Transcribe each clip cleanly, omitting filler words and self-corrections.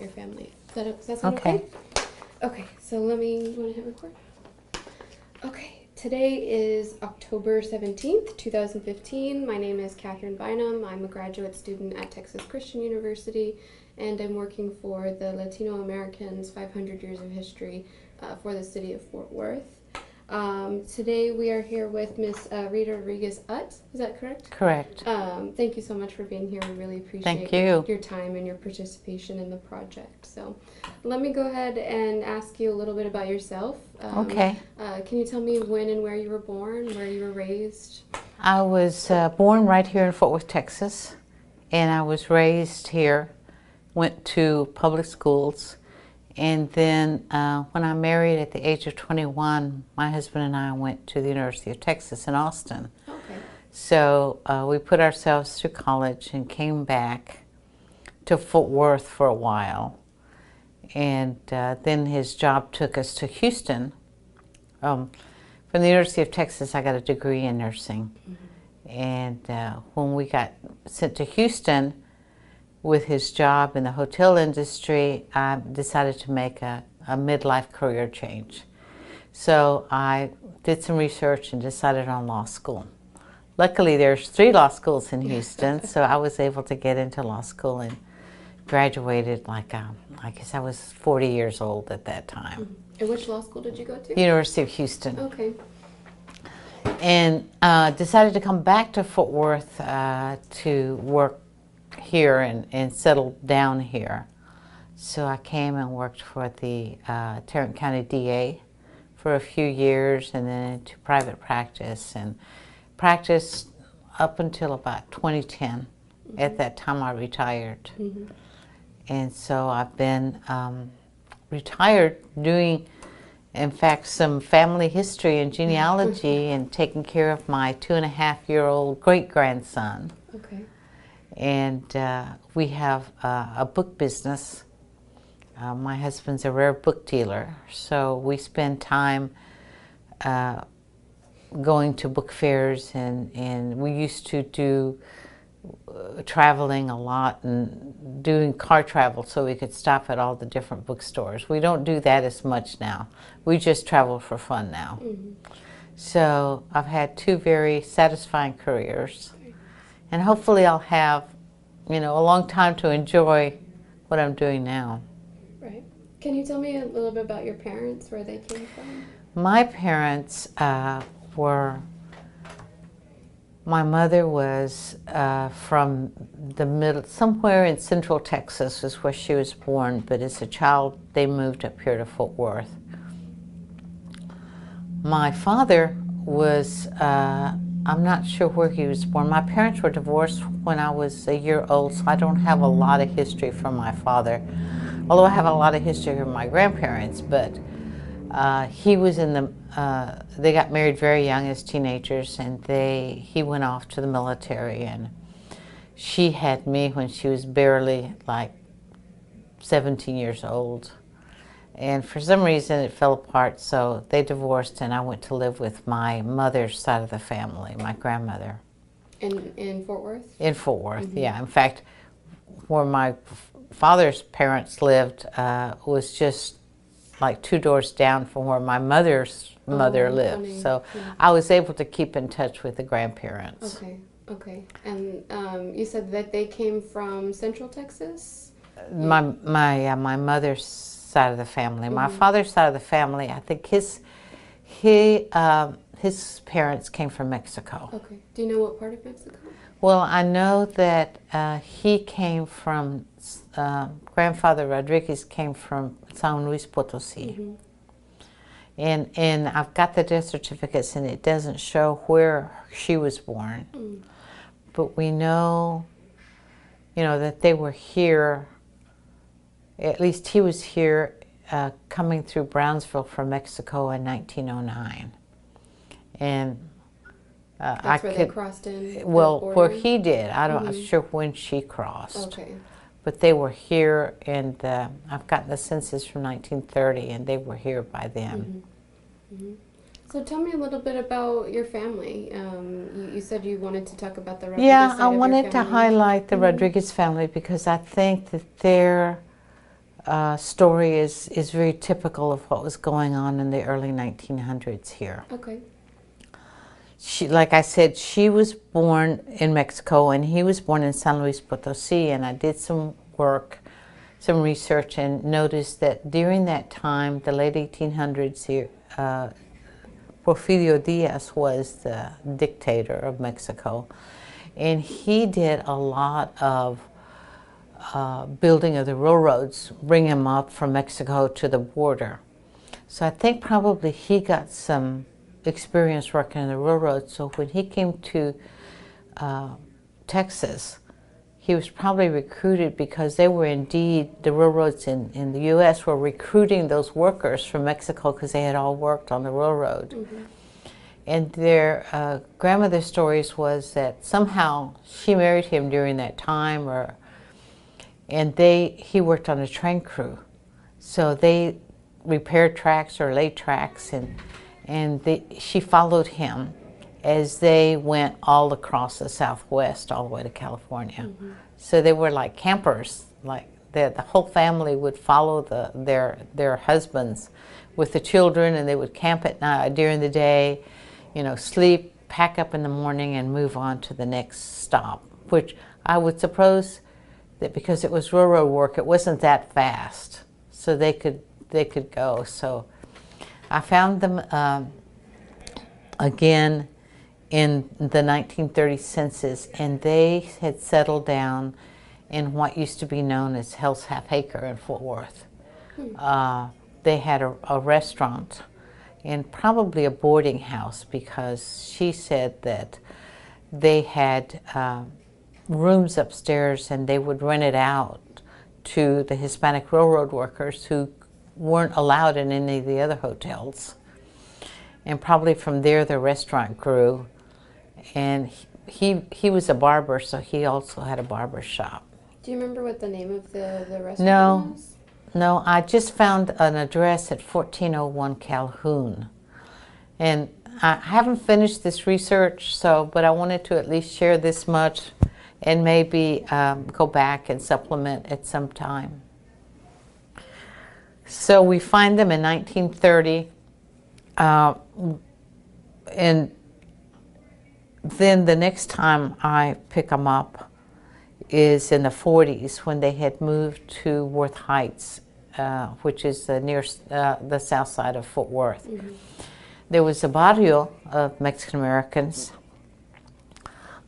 your family. Does that sound okay? Okay, so let me, you want to hit record? Okay, today is October 17th, 2015. My name is Katherine Bynum. I'm a graduate student at Texas Christian University, and I'm working for the Latino Americans 500 Years of History for the city of Fort Worth. Today we are here with Miss Rita Rodriguez-Utt. Is that correct? Correct. Thank you so much for being here. We really appreciate Thank you. Your time and your participation in the project. So let me go ahead and ask you a little bit about yourself. Okay. Can you tell me when and where you were born, where you were raised? I was born right here in Fort Worth, Texas, and I was raised here, went to public schools. And then when I married at the age of 21, my husband and I went to the University of Texas in Austin. Okay. So we put ourselves through college and came back to Fort Worth for a while. And then his job took us to Houston. From the University of Texas, I got a degree in nursing. Mm-hmm. And when we got sent to Houston, with his job in the hotel industry, I decided to make a midlife career change. So I did some research and decided on law school. Luckily, there's 3 law schools in Houston, so I was able to get into law school and graduated I guess I was 40 years old at that time. And which law school did you go to? University of Houston. Okay. And decided to come back to Fort Worth to work here and settled down here. So I came and worked for the Tarrant County DA for a few years, and then into private practice, and practiced up until about 2010. Mm-hmm. At that time I retired. Mm-hmm. And so I've been retired doing, in fact, some family history and genealogy and taking care of my 2.5-year-old great-grandson. Okay. And we have a book business. My husband's a rare book dealer, so we spend time going to book fairs, and we used to do traveling a lot and doing car travel so we could stop at all the different bookstores. We don't do that as much now. We just travel for fun now. Mm-hmm. So I've had 2 very satisfying careers. And hopefully I'll have, a long time to enjoy what I'm doing now. Right. Can you tell me a little bit about your parents, where they came from? My parents were, my mother was from the middle, somewhere in central Texas is where she was born, but as a child they moved up here to Fort Worth. My father was, I'm not sure where he was born. My parents were divorced when I was a year old, so I don't have a lot of history from my father. Although I have a lot of history from my grandparents, but he was in the, they got married very young as teenagers, and he went off to the military, and she had me when she was barely like 17 years old. And for some reason it fell apart, so they divorced, and I went to live with my mother's side of the family, my grandmother. In Fort Worth? In Fort Worth, mm-hmm. Yeah. In fact, where my father's parents lived was just like 2 doors down from where my mother's mother lived. Funny. So yeah. I was able to keep in touch with the grandparents. Okay, okay. And you said that they came from Central Texas? My mother's side of the family. Mm-hmm. My father's side of the family, I think his parents came from Mexico. Okay. Do you know what part of Mexico? Well, I know that he came from, grandfather Rodriguez came from San Luis Potosí. Mm-hmm. And I've got the death certificates, and it doesn't show where she was born. Mm. But we know, that they were here. At least he was here coming through Brownsville from Mexico in 1909. And that's where they crossed in? Well, where he did. I'm not sure when she crossed. Okay. But they were here, and I've gotten the census from 1930, and they were here by then. Mm-hmm. Mm-hmm. So tell me a little bit about your family. You said you wanted to talk about the Rodriguez side I wanted to highlight the Rodriguez family because I think that they're story is very typical of what was going on in the early 1900s here. Okay. Like I said, she was born in Mexico and he was born in San Luis Potosí, and I did some work, some research, and noticed that during that time, the late 1800s here, Porfirio Diaz was the dictator of Mexico, and he did a lot of building of the railroads, bring him up from Mexico to the border. So I think probably he got some experience working in the railroad. So when he came to Texas, he was probably recruited because they were indeed, the railroads in the U.S. were recruiting those workers from Mexico because they had all worked on the railroad. Mm-hmm. And their grandmother's stories was that somehow she married him during that time, and he worked on a train crew. So they repaired tracks or laid tracks, and she followed him as they went all across the Southwest, all the way to California. Mm-hmm. So they were like campers, like the whole family would follow their husbands with the children, and they would camp at night during the day, you know, sleep, pack up in the morning, and move on to the next stop, which I would suppose that because it was railroad work, it wasn't that fast, so they could go. So I found them again in the 1930 census, and they had settled down in what used to be known as Hell's Half Acre in Fort Worth. They had a restaurant and probably a boarding house, because she said that they had rooms upstairs and they would rent it out to the Hispanic railroad workers who weren't allowed in any of the other hotels. And probably from there the restaurant grew. And he was a barber, so he also had a barber shop. Do you remember what the name of the restaurant was? No, I just found an address at 1401 Calhoun. And I haven't finished this research, but I wanted to at least share this much and maybe go back and supplement at some time. So we find them in 1930, and then the next time I pick them up is in the 40s, when they had moved to Worth Heights, which is near the south side of Fort Worth. Mm-hmm. There was a barrio of Mexican Americans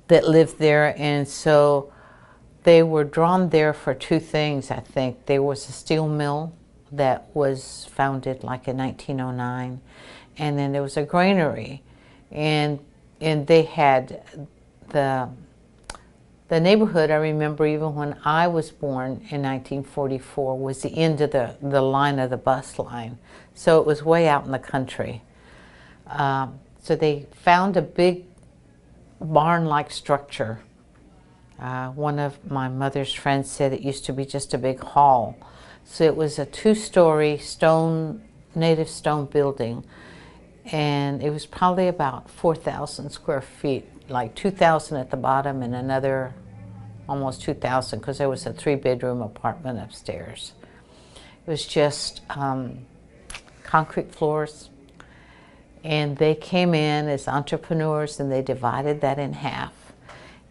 that lived there, and so they were drawn there for two things, I think. There was a steel mill that was founded like in 1909, and then there was a granary, and they had the neighborhood. I remember even when I was born in 1944 was the end of the line of the bus line, so it was way out in the country. So they found a big barn-like structure. One of my mother's friends said it used to be just a big hall. So it was a two-story native stone building, and it was probably about 4,000 square feet, like 2,000 at the bottom and another almost 2,000, because there was a 3-bedroom apartment upstairs. It was just concrete floors, and they came in as entrepreneurs and they divided that in half.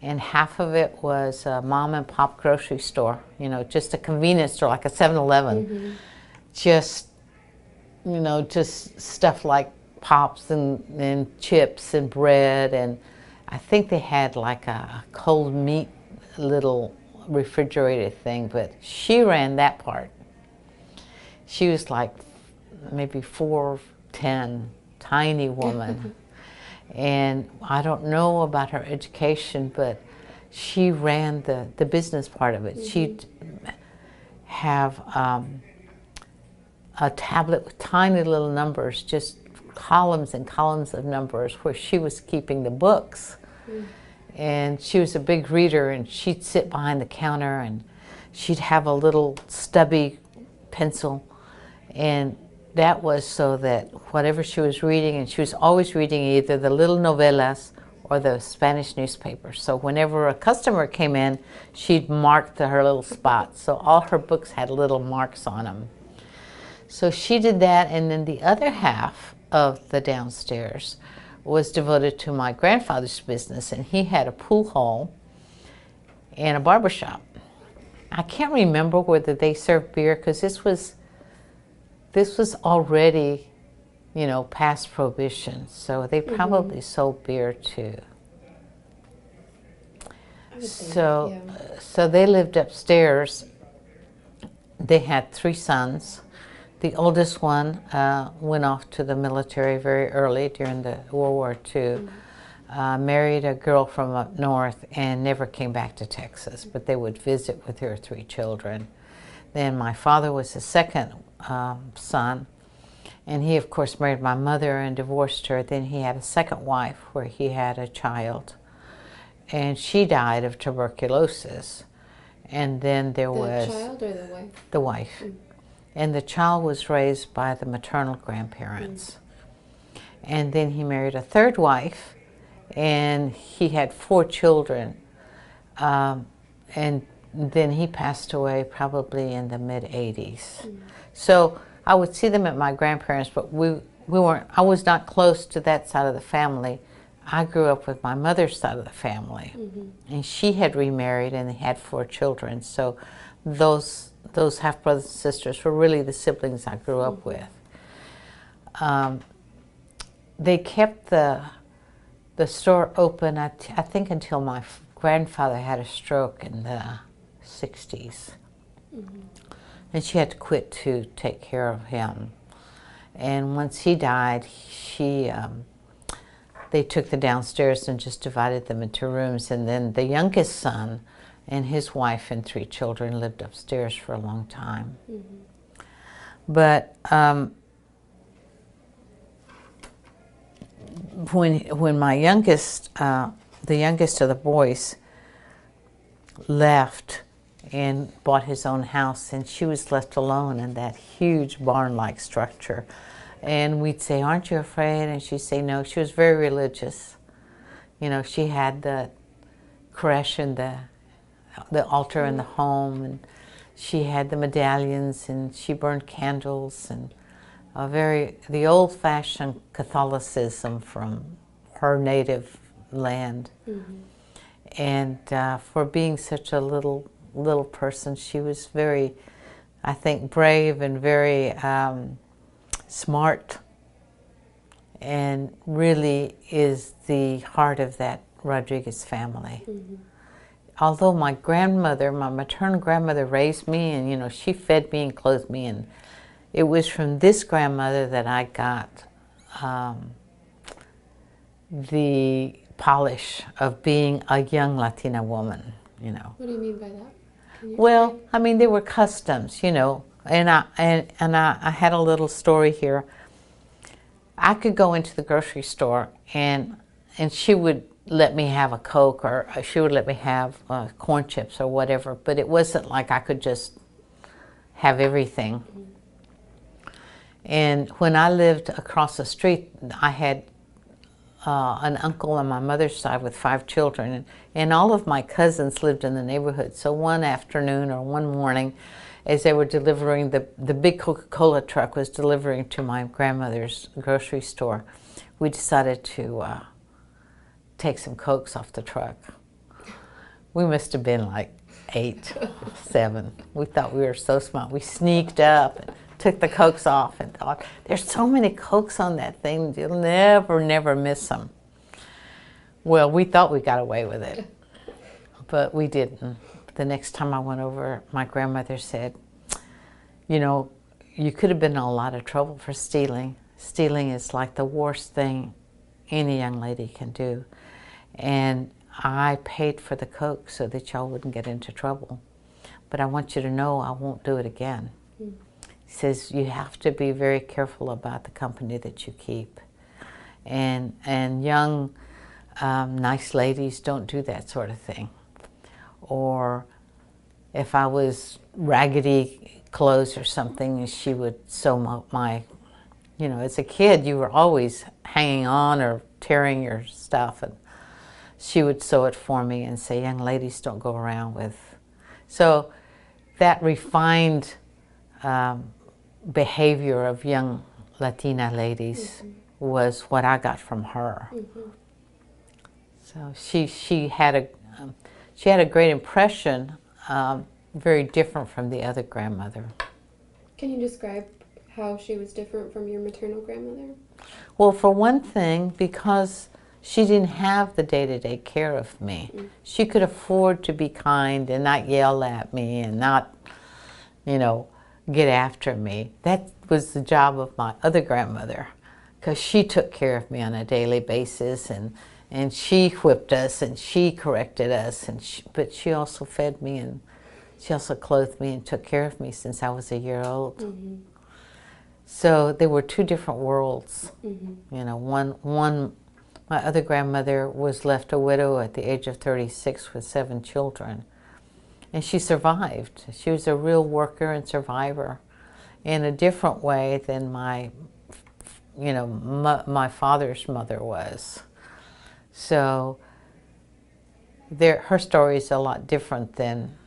And half of it was a mom and pop grocery store, you know, just a convenience store, like a 7-Eleven. Mm-hmm. Just, you know, just stuff like pops and chips and bread, and I think they had like a cold meat little refrigerated thing, but she ran that part. She was like maybe 4'10", tiny woman. And I don't know about her education, but she ran the business part of it. Mm-hmm. She'd have a tablet with tiny little numbers, just columns and columns of numbers, where she was keeping the books. Mm. And she was a big reader, and she'd sit behind the counter and she'd have a little stubby pencil, and that was so that whatever she was reading, and she was always reading either the little novelas or the Spanish newspaper. So whenever a customer came in, she'd mark her little spots. So all her books had little marks on them. So she did that, and then the other half of the downstairs was devoted to my grandfather's business, and he had a pool hall and a barber shop. I can't remember whether they served beer, because this was already, you know, past Prohibition, so they probably sold beer too. So, so they lived upstairs. They had 3 sons. The oldest one went off to the military very early during the World War II. Married a girl from up north and never came back to Texas, but they would visit with her 3 children. Then my father was the second son, and he of course married my mother and divorced her. Then he had a second wife where he had a child, and she died of tuberculosis. And then there was... The child or the wife? The wife. And the child was raised by the maternal grandparents. And then he married a third wife, and he had 4 children. And then he passed away probably in the mid-80s. So I would see them at my grandparents, but I was not close to that side of the family. I grew up with my mother's side of the family, and she had remarried and they had 4 children. So those half-brothers and sisters were really the siblings I grew up with. They kept the store open, I think, until my grandfather had a stroke in the 60s. And she had to quit to take care of him. And once he died, they took the downstairs and just divided them into rooms. And then the youngest son and his wife and 3 children lived upstairs for a long time. But when my youngest, the youngest of the boys, left and bought his own house, and she was left alone in that huge barn-like structure. And we'd say, "Aren't you afraid?" And she'd say no. She was very religious. You know, she had the creche and the altar in the home, and she had the medallions, and she burned candles, and the old-fashioned Catholicism from her native land. And for being such a little person, she was very, I think, brave and very smart, and really is the heart of that Rodriguez family. Although my grandmother, my maternal grandmother, raised me, and you know, she fed me and clothed me, and it was from this grandmother that I got the polish of being a young Latina woman, you know. What do you mean by that? Well, I mean, there were customs, you know, and I had a little story here. I could go into the grocery store, and she would let me have a Coke, or she would let me have corn chips or whatever, but it wasn't like I could just have everything. And when I lived across the street, I had an uncle on my mother's side with 5 children, and all of my cousins lived in the neighborhood. So one afternoon or one morning, as they were delivering, the big Coca-Cola truck was delivering to my grandmother's grocery store, we decided to take some Cokes off the truck. We must have been like 8, 7. We thought we were so smart. We sneaked up and took the Cokes off and thought, there's so many Cokes on that thing, you'll never miss them. Well, we thought we got away with it, but we didn't. The next time I went over, my grandmother said, you know, you could have been in a lot of trouble for stealing. Stealing is like the worst thing any young lady can do. And I paid for the Coke so that y'all wouldn't get into trouble. But I want you to know I won't do it again. He says, you have to be very careful about the company that you keep. And young, nice ladies don't do that sort of thing. Or if I was raggedy clothes or something, she would sew my, you know, as a kid, you were always hanging on or tearing your stuff. And she would sew it for me and say, young ladies don't go around with. So that refined behavior of young Latina ladies was what I got from her. So she had a great impression, very different from the other grandmother. Can you describe how she was different from your maternal grandmother? Well, for one thing, because she didn't have the day-to-day care of me. She could afford to be kind and not yell at me and not, you know, get after me. That was the job of my other grandmother, because she took care of me on a daily basis, and she whipped us and she corrected us, but she also fed me and she also clothed me and took care of me since I was a year old. So they were two different worlds. You know, my other grandmother was left a widow at the age of 36 with 7 children. And she survived. She was a real worker and survivor in a different way than my father's mother was. So her story is a lot different than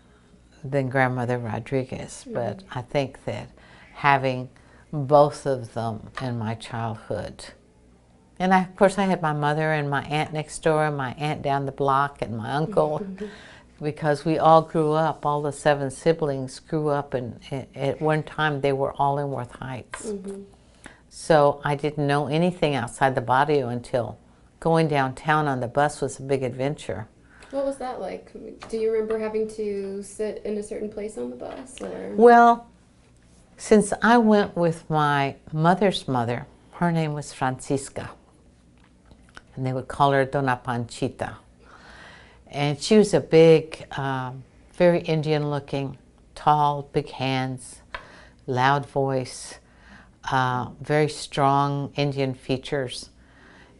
Grandmother Rodriguez. But I think that having both of them in my childhood, and of course I had my mother and my aunt next door and my aunt down the block and my uncle, because we all grew up, all the 7 siblings grew up, and at one time they were all in Worth Heights. So I didn't know anything outside the barrio until going downtown on the bus was a big adventure. What was that like? Do you remember having to sit in a certain place on the bus? Or? Well, since I went with my mother's mother, her name was Francisca, and they would call her Dona Panchita. And she was a big, very Indian-looking, tall, big hands, loud voice, very strong Indian features.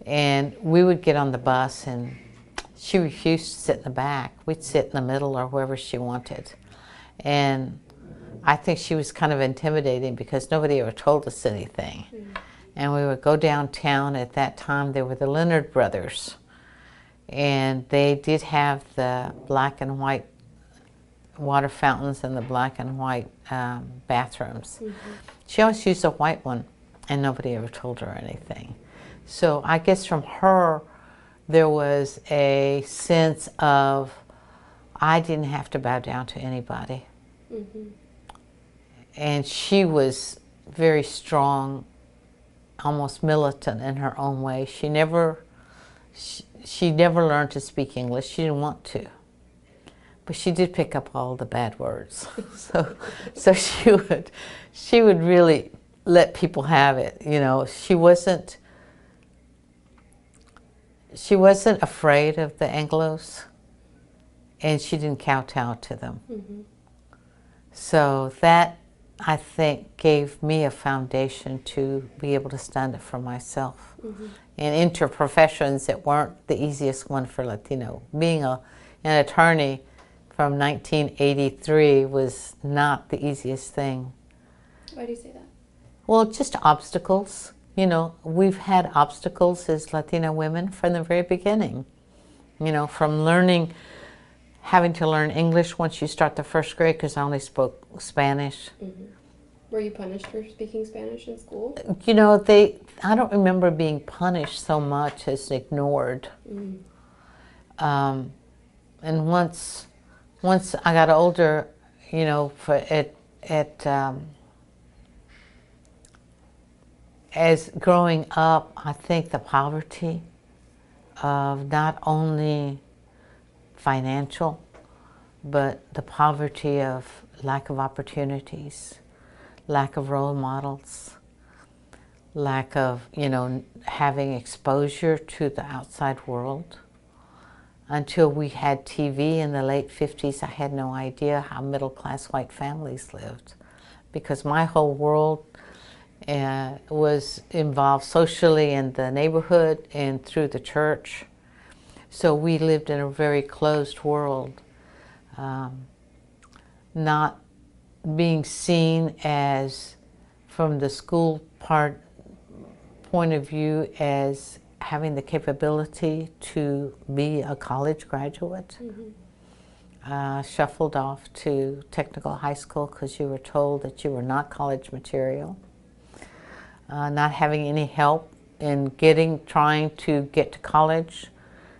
And we would get on the bus, and she refused to sit in the back. We'd sit in the middle or wherever she wanted. And I think she was kind of intimidating because nobody ever told us anything. And we would go downtown. At that time, there were the Leonard brothers. And they did have the black and white water fountains and the black and white bathrooms. She always used a white one, and nobody ever told her anything. So I guess from her, there was a sense of I didn't have to bow down to anybody. And she was very strong, almost militant in her own way. She never learned to speak English. She didn't want to. But she did pick up all the bad words. So she would really let people have it. You know, she wasn't afraid of the Anglos, and she didn't kowtow to them. So that, I think, gave me a foundation to be able to stand up for myself. And enter professions that weren't the easiest one for Latino. Being an attorney from 1983 was not the easiest thing. Why do you say that? Well, just obstacles. You know, we've had obstacles as Latina women from the very beginning. You know, from having to learn English once you start the first grade, because I only spoke Spanish. Were you punished for speaking Spanish in school? You know, I don't remember being punished so much as ignored. And once I got older, you know, as growing up, I think the poverty of not only financial, but the poverty of lack of opportunities, lack of role models, lack of, you know, having exposure to the outside world. Until we had TV in the late 50s, I had no idea how middle-class white families lived, because my whole world was involved socially in the neighborhood and through the church. So we lived in a very closed world, not being seen as, from the school point of view, as having the capability to be a college graduate. Shuffled off to technical high school because you were told that you were not college material. Not having any help in trying to get to college.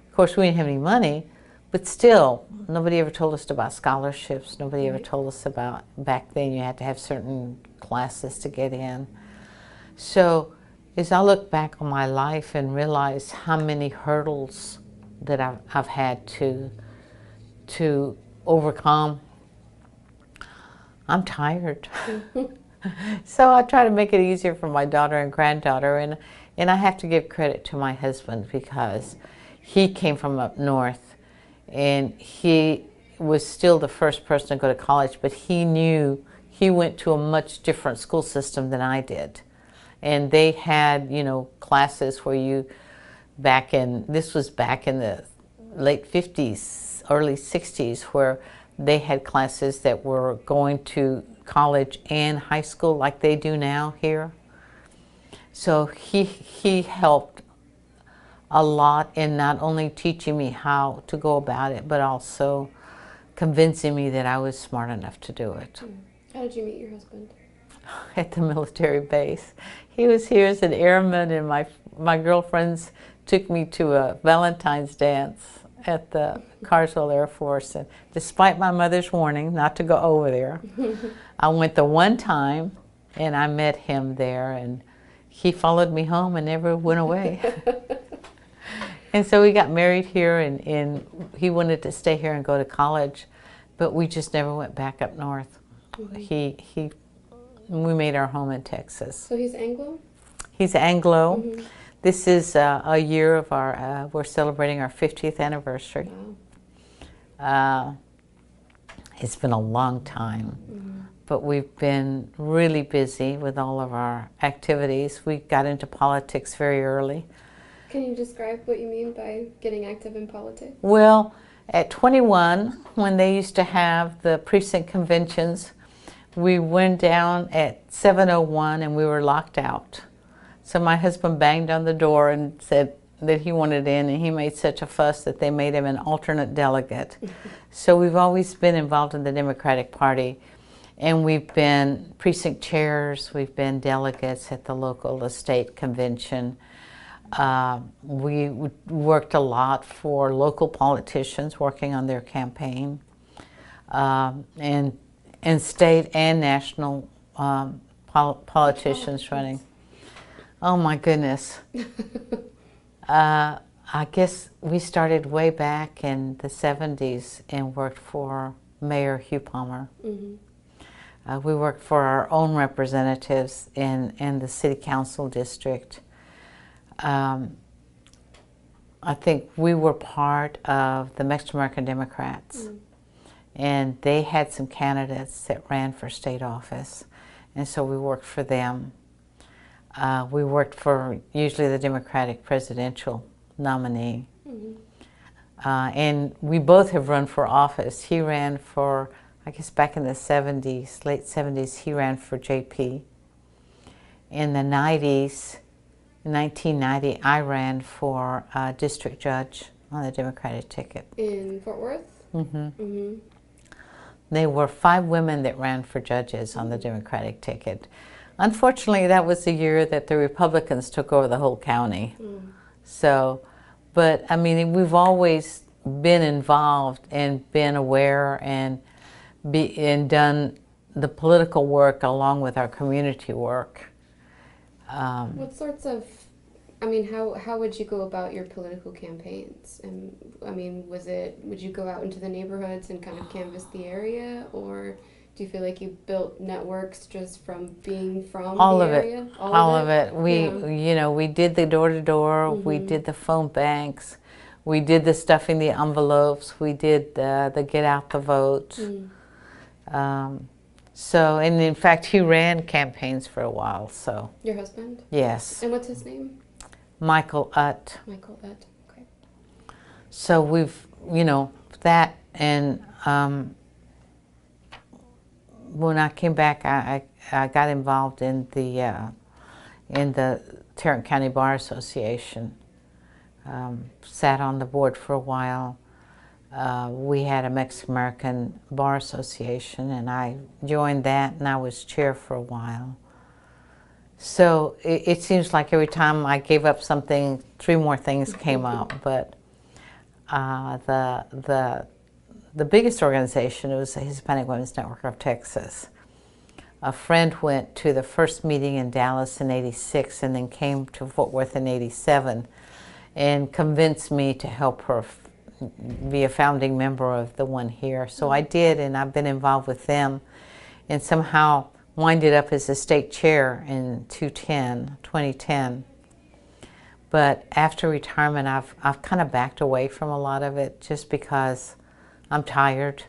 Of course, we didn't have any money, but still, nobody ever told us about scholarships. Nobody ever told us about, back then you had to have certain classes to get in. So as I look back on my life and realize how many hurdles that I've had to overcome, I'm tired. So I try to make it easier for my daughter and granddaughter, and I have to give credit to my husband because he came from up north and he was still the first person to go to college, but he went to a much different school system than I did. And they had, you know, classes where this was back in the late 50s, early 60s, where they had classes that were going to college and high school like they do now here. So he helped a lot in not only teaching me how to go about it, but also convincing me that I was smart enough to do it. How did you meet your husband? At the military base. He was here as an airman, and my girlfriends took me to a Valentine's dance at the Carswell Air Force, and despite my mother's warning not to go over there, I went the one time and I met him there, and he followed me home and never went away. And so we got married here, and he wanted to stay here and go to college, but we just never went back up north. We made our home in Texas. So he's Anglo? He's Anglo. This is a year of we're celebrating our 50th anniversary. Wow. It's been a long time, but we've been really busy with all of our activities. We got into politics very early. Can you describe what you mean by getting active in politics? Well, at 21, when they used to have the precinct conventions, we went down at 7:01 and we were locked out. So my husband banged on the door and said that he wanted in, and he made such a fuss that they made him an alternate delegate. So we've always been involved in the Democratic Party, and we've been precinct chairs, we've been delegates at the local, the state convention. We worked a lot for local politicians working on their campaign, and state and national politicians running. Oh my goodness. I guess we started way back in the 70s and worked for Mayor Hugh Palmer. We worked for our own representatives in the city council district. I think we were part of the Mexican American Democrats, and they had some candidates that ran for state office, and so we worked for them. We worked for usually the Democratic presidential nominee. And we both have run for office. He ran for, I guess back in the 70s, late 70s, he ran for JP. In the 90s, in 1990, I ran for district judge on the Democratic ticket. In Fort Worth? There were 5 women that ran for judges on the Democratic ticket. Unfortunately, that was the year that the Republicans took over the whole county. So, but I mean, we've always been involved and been aware and done the political work along with our community work. What sorts of, I mean, how would you go about your political campaigns? And I mean, would you go out into the neighborhoods and kind of canvass the area, or do you feel like you built networks just from being from the area? All of it. You know, we did the door-to-door, we did the phone banks, we did the stuffing the envelopes, we did the get out the vote. So, and in fact, he ran campaigns for a while, so. Your husband? Yes. And what's his name? Michael Utt. Michael Utt, okay. So we've, you know, that, and when I came back, I got involved in the Tarrant County Bar Association, sat on the board for a while. We had a Mexican American Bar Association, and I joined that, and I was chair for a while. So it seems like every time I gave up something, 3 more things came up. But the biggest organization was the Hispanic Women's Network of Texas. A friend went to the first meeting in Dallas in '86 and then came to Fort Worth in '87 and convinced me to help her be a founding member of the one here. So I did, and I've been involved with them and somehow winded up as a state chair in 2010. But after retirement, I've kind of backed away from a lot of it just because I'm tired.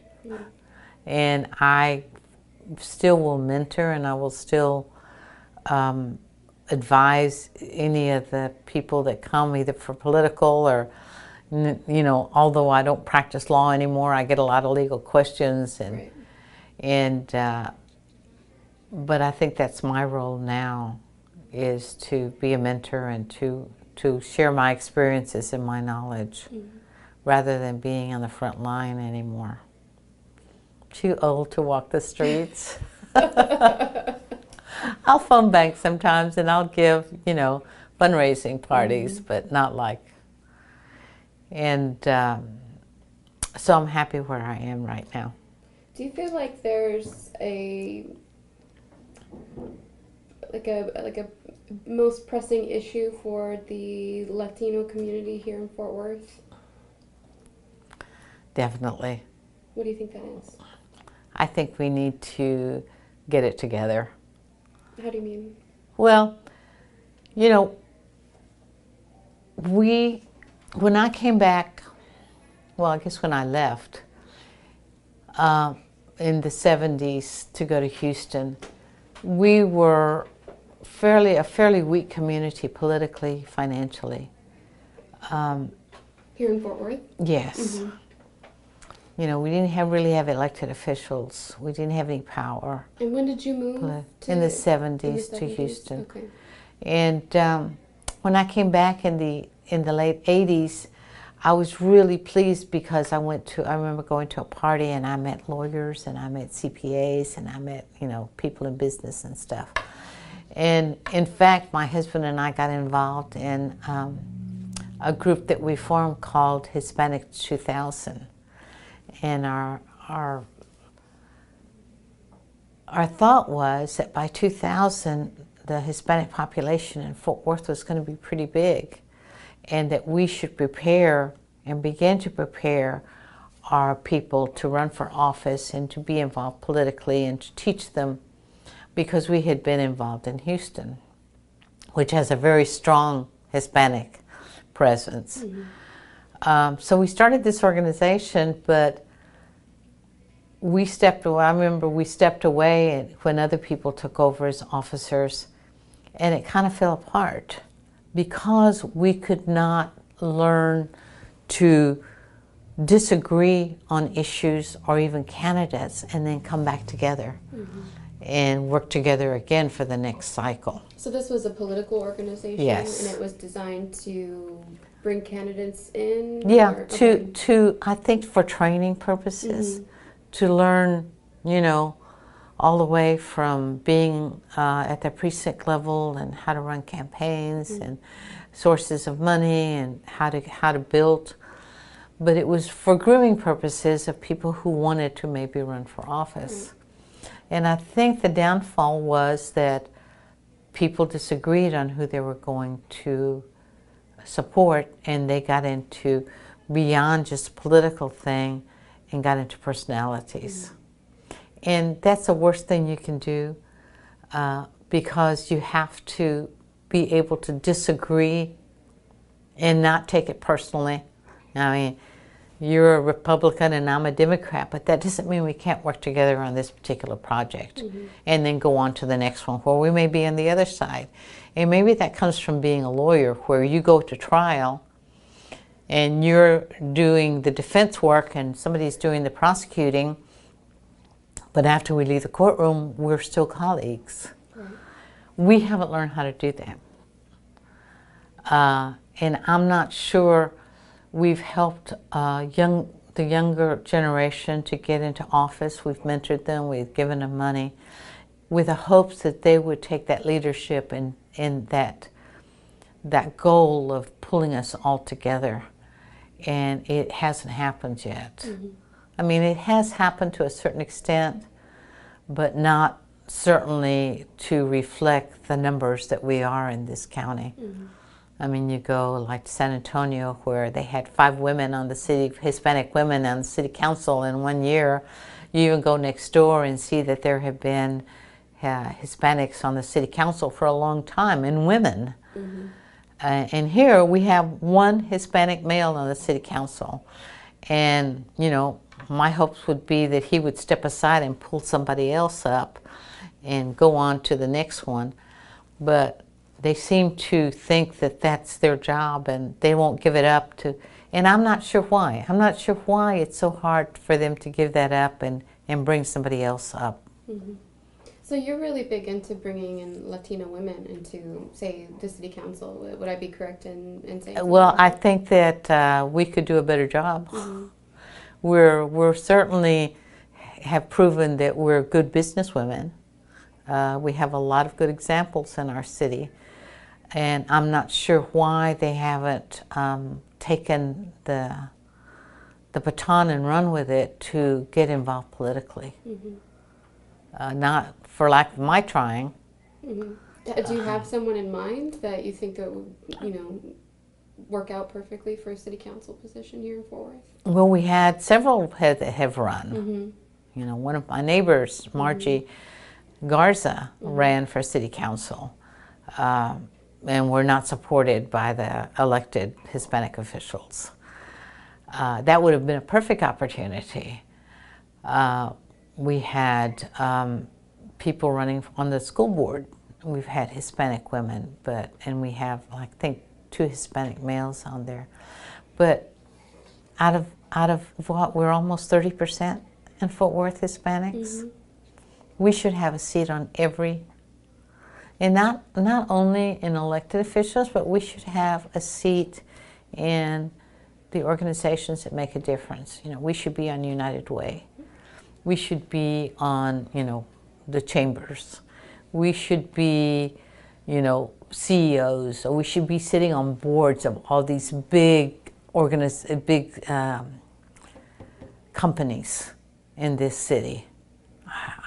And I still will mentor, and I will still advise any of the people that come either for political or, you know, although I don't practice law anymore, I get a lot of legal questions, and but I think that's my role now, is to be a mentor and to share my experiences and my knowledge, rather than being on the front line anymore. Too old to walk the streets. I'll phone bank sometimes, and I'll give, you know, fundraising parties, but not like. And so I'm happy where I am right now. Do you feel like there's a most pressing issue for the Latino community here in Fort Worth? Definitely. What do you think that is? I think we need to get it together. How do you mean? Well, you know, when I came back, well, I guess when I left in the 70s to go to Houston, we were a fairly weak community politically, financially. Here in Fort Worth? Yes. You know, we didn't really have elected officials. We didn't have any power. And when did you move? In the 70s to Houston. Okay. And when I came back in the late 80s, I was really pleased because I remember going to a party and I met lawyers and I met CPAs and I met, you know, people in business and stuff. And in fact, my husband and I got involved in a group that we formed called Hispanic 2000. And our thought was that by 2000, the Hispanic population in Fort Worth was going to be pretty big, and that we should prepare and begin to prepare our people to run for office and to be involved politically and to teach them, because we had been involved in Houston, which has a very strong Hispanic presence. So we started this organization, but we stepped away. I remember we stepped away when other people took over as officers, and it kind of fell apart because we could not learn to disagree on issues or even candidates and then come back together and work together again for the next cycle. So this was a political organization? Yes. And it was designed to bring candidates in? Yeah, to I think for training purposes, to learn, you know, all the way from being at the precinct level and how to run campaigns and sources of money and how to build. But it was for grooming purposes of people who wanted to maybe run for office. And I think the downfall was that people disagreed on who they were going to support, and they got into beyond just a political thing and got into personalities. And that's the worst thing you can do, because you have to be able to disagree and not take it personally. I mean, you're a Republican and I'm a Democrat, but that doesn't mean we can't work together on this particular project and then go on to the next one where we may be on the other side. And maybe that comes from being a lawyer, where you go to trial and you're doing the defense work and somebody's doing the prosecuting, but after we leave the courtroom, we're still colleagues. We haven't learned how to do that. And I'm not sure we've helped the younger generation to get into office. We've mentored them, we've given them money with the hopes that they would take that leadership and that goal of pulling us all together. And it hasn't happened yet. Mm-hmm. I mean, it has happened to a certain extent, but not certainly to reflect the numbers that we are in this county. Mm-hmm. I mean, you go like San Antonio, where they had 5 women on the city, Hispanic women on the city council in 1 year. You even go next door and see that there have been Hispanics on the city council for a long time, and women. Mm-hmm. And here we have 1 Hispanic male on the city council. And, you know, my hopes would be that he would step aside and pull somebody else up and go on to the next one. But they seem to think that that's their job and they won't give it up to, and I'm not sure why. I'm not sure why it's so hard for them to give that up and bring somebody else up. Mm-hmm. So you're really big into bringing in Latino women into, say, the city council. Would I be correct in saying? Well, I think that we could do a better job. Mm-hmm. We're certainly have proven that we're good businesswomen. We have a lot of good examples in our city, and I'm not sure why they haven't taken the baton and run with it to get involved politically. Mm-hmm. Not for lack of my trying. Mm-hmm. Do you have someone in mind that you think that would, you know, work out perfectly for a city council position here in Fort Worth? Well, we had several that have run. Mm-hmm. You know, one of my neighbors, Margie Garza, ran for city council, and were not supported by the elected Hispanic officials. That would have been a perfect opportunity. We had people running on the school board. We've had Hispanic women, and we have, I think, 2 Hispanic males on there. But out of what, we're almost 30% in Fort Worth Hispanics. Mm-hmm. We should have a seat on every, and not only in elected officials, but we should have a seat in the organizations that make a difference. You know, we should be on United Way. We should be on, you know, the chambers. We should be, you know, CEOs, or we should be sitting on boards of all these big companies in this city.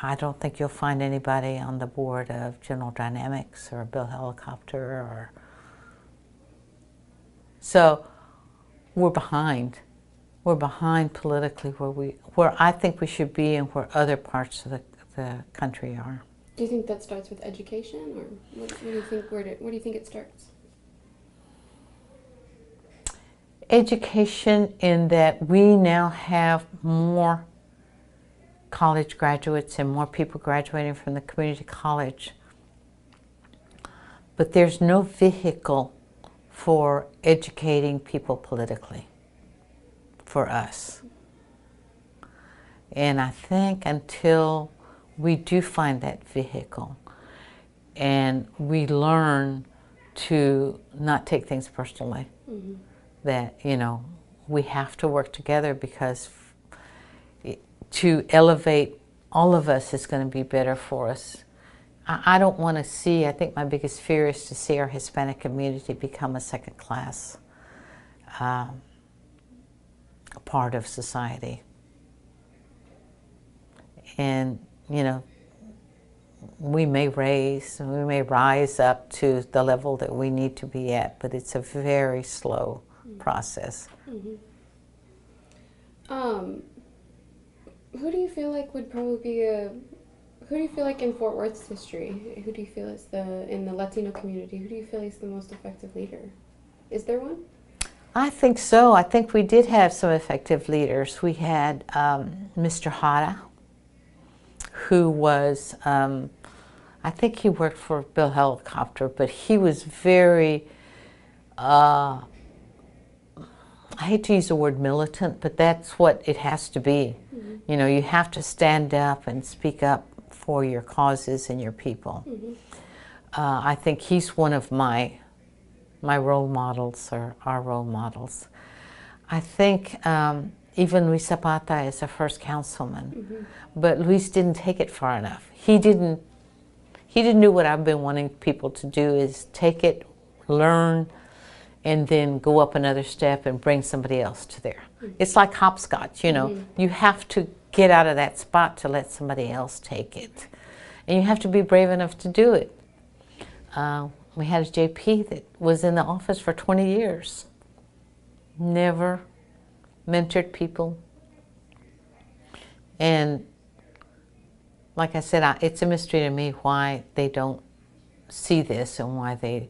I don't think you'll find anybody on the board of General Dynamics or Bell Helicopter, or so we're behind. We're behind politically where I think we should be and where other parts of the country are. Do you think that starts with education, or what do you think? Where do you think it starts? Education, in that we now have more college graduates and more people graduating from the community college, but there's no vehicle for educating people politically for us. And I think until we do find that vehicle and we learn to not take things personally, that, you know, we have to work together, because to elevate all of us is going to be better for us. I don't want to see, I think my biggest fear is to see our Hispanic community become a second-class part of society. And, you know, we may rise up to the level that we need to be at, but it's a very slow process. Mm-hmm. Who do you feel like would probably be who do you feel like in Fort Worth's history, who do you feel is in the Latino community, who do you feel is the most effective leader? Is there one? I think so. I think we did have some effective leaders. We had Mr. Hara, who was, I think he worked for Bell Helicopter, but he was very, I hate to use the word militant, but that's what it has to be. Mm-hmm. You know, you have to stand up and speak up for your causes and your people. Mm-hmm. I think he's one of my my role models or our role models. I think even Luis Zapata is the first councilman, but Luis didn't take it far enough. He didn't do what I've been wanting people to do, is take it, learn, and then go up another step and bring somebody else to there. It's like hopscotch, you know. You have to get out of that spot to let somebody else take it. And you have to be brave enough to do it. We had a JP that was in the office for 20 years. Never mentored people. And like I said, it's a mystery to me why they don't see this and why they,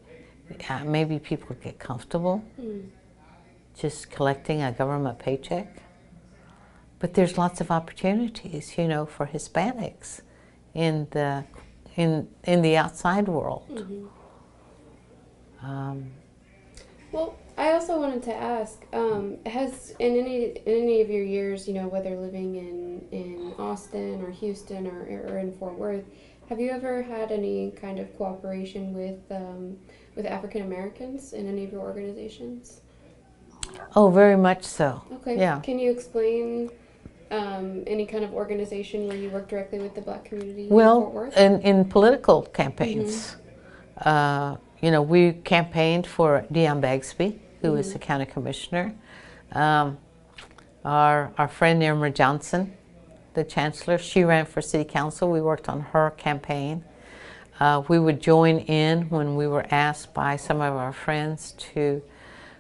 maybe people get comfortable just collecting a government paycheck. But there's lots of opportunities, you know, for Hispanics in the outside world. Well, I also wanted to ask, has in any of your years, you know, whether living in Austin or Houston or in Fort Worth, have you ever had any kind of cooperation with African Americans in any of your organizations? Oh, very much so. Okay. Yeah. Can you explain any kind of organization where you work directly with the Black community in Fort Well, Worth? in political campaigns, you know, we campaigned for Dion Bagsby, who was the county commissioner. Our friend Irma Johnson, the chancellor, she ran for city council. We worked on her campaign. We would join in when we were asked by some of our friends to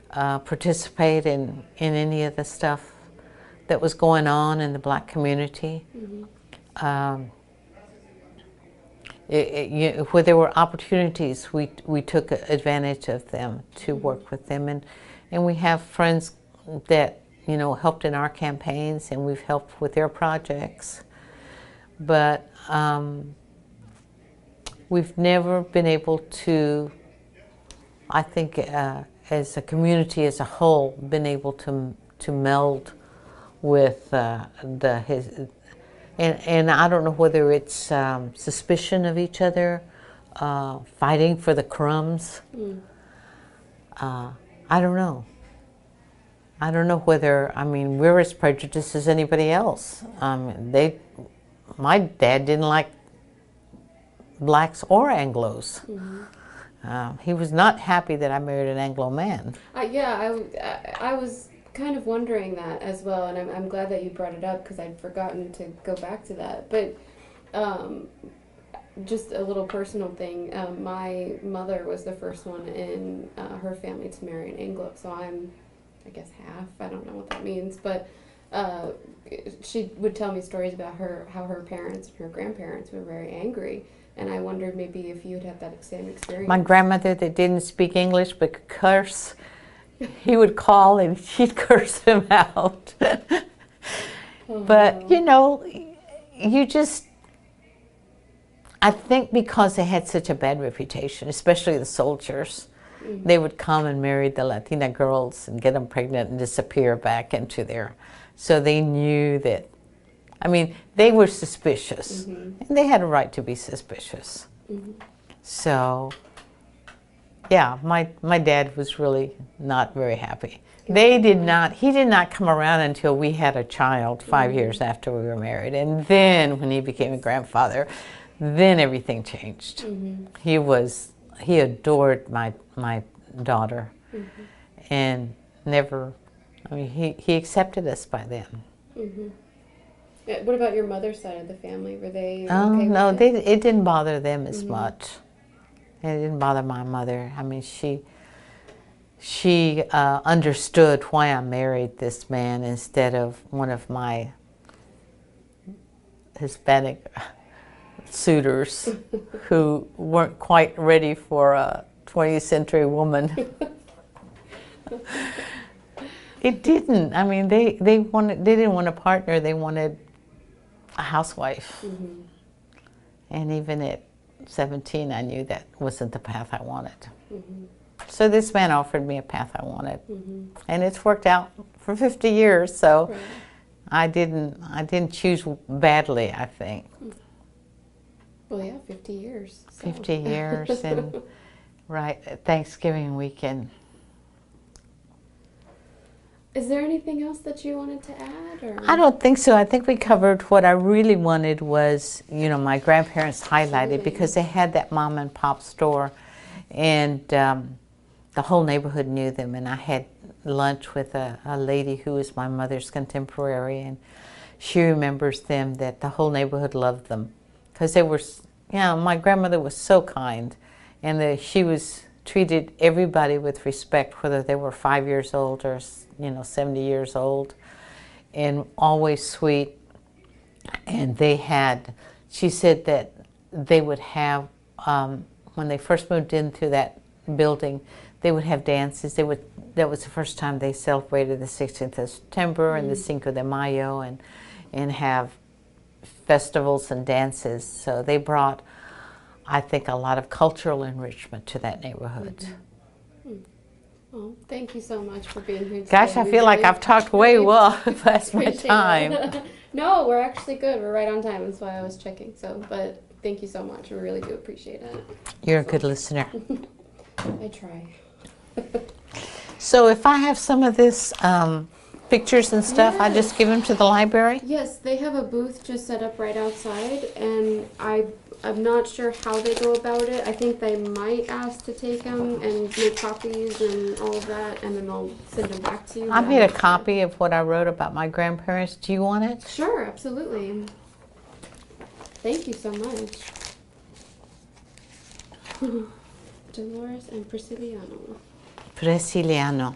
participate in any of the stuff that was going on in the Black community. Where there were opportunities, we took advantage of them to work with them, and we have friends that, you know, helped in our campaigns, and we've helped with their projects. But we've never been able to, I think, as a community as a whole, been able to meld with and I don't know whether it's suspicion of each other, fighting for the crumbs. I don't know. I don't know whether, I mean, we're as prejudiced as anybody else. My dad didn't like blacks or Anglos. He was not happy that I married an Anglo man. Yeah, I was kind of wondering that as well, and I'm glad that you brought it up because I'd forgotten to go back to that. But just a little personal thing, my mother was the first one in her family to marry an Anglo, so I'm, I guess, half. I don't know what that means, but she would tell me stories about how her parents and her grandparents were very angry, and I wondered maybe if you'd had that same experience. My grandmother that didn't speak English but could curse, he would call and she'd curse him out. But, you know, I think because they had such a bad reputation, especially the soldiers, they would come and marry the Latina girls and get them pregnant and disappear back into there. So they knew that, I mean, they were suspicious, and they had a right to be suspicious. So, yeah, my dad was really not very happy. He did not come around until we had a child 5 years after we were married. And then when he became a grandfather, then everything changed. He adored my daughter, and never, I mean, he accepted us by then. What about your mother's side of the family? Were they okay no, with it? It didn't bother them as much. It didn't bother my mother. I mean, she understood why I married this man instead of one of my Hispanic suitors who weren't quite ready for a 20th century woman. It didn't. I mean, they didn't want a partner. They wanted a housewife. And even at 17, I knew that wasn't the path I wanted. So this man offered me a path I wanted, and it's worked out for 50 years. So I didn't choose badly, I think. Well, yeah, 50 years. So. 50 years, and right, Thanksgiving weekend. Is there anything else that you wanted to add? Or? I don't think so. I think we covered what I really wanted was, you know, my grandparents highlighted because they had that mom and pop store, and the whole neighborhood knew them. And I had lunch with a lady who was my mother's contemporary, and she remembers them, that the whole neighborhood loved them because they were, you know, my grandmother was so kind, and she was treated everybody with respect, whether they were 5 years old or, you know, 70 years old, and always sweet. And they had, she said that they would have, when they first moved into that building, they would have dances. That was the first time they celebrated the 16th of September and the Cinco de Mayo, and have festivals and dances. So they brought, I think, a lot of cultural enrichment to that neighborhood. Well, thank you so much for being here today. Gosh, I feel like I've talked way well past my time. No, we're actually good. We're right on time. That's why I was checking. So, but thank you so much. We really do appreciate it. You're a good listener. I try. So if I have some of this pictures and stuff, I just give them to the library? Yes, they have a booth just set up right outside, and I'm not sure how they go about it. I think they might ask to take them and make copies and all of that, and then they'll send them back to you. I made a copy of what I wrote about my grandparents. Do you want it? Sure, absolutely. Thank you so much. Dolores and Prisciliano. Prisciliano.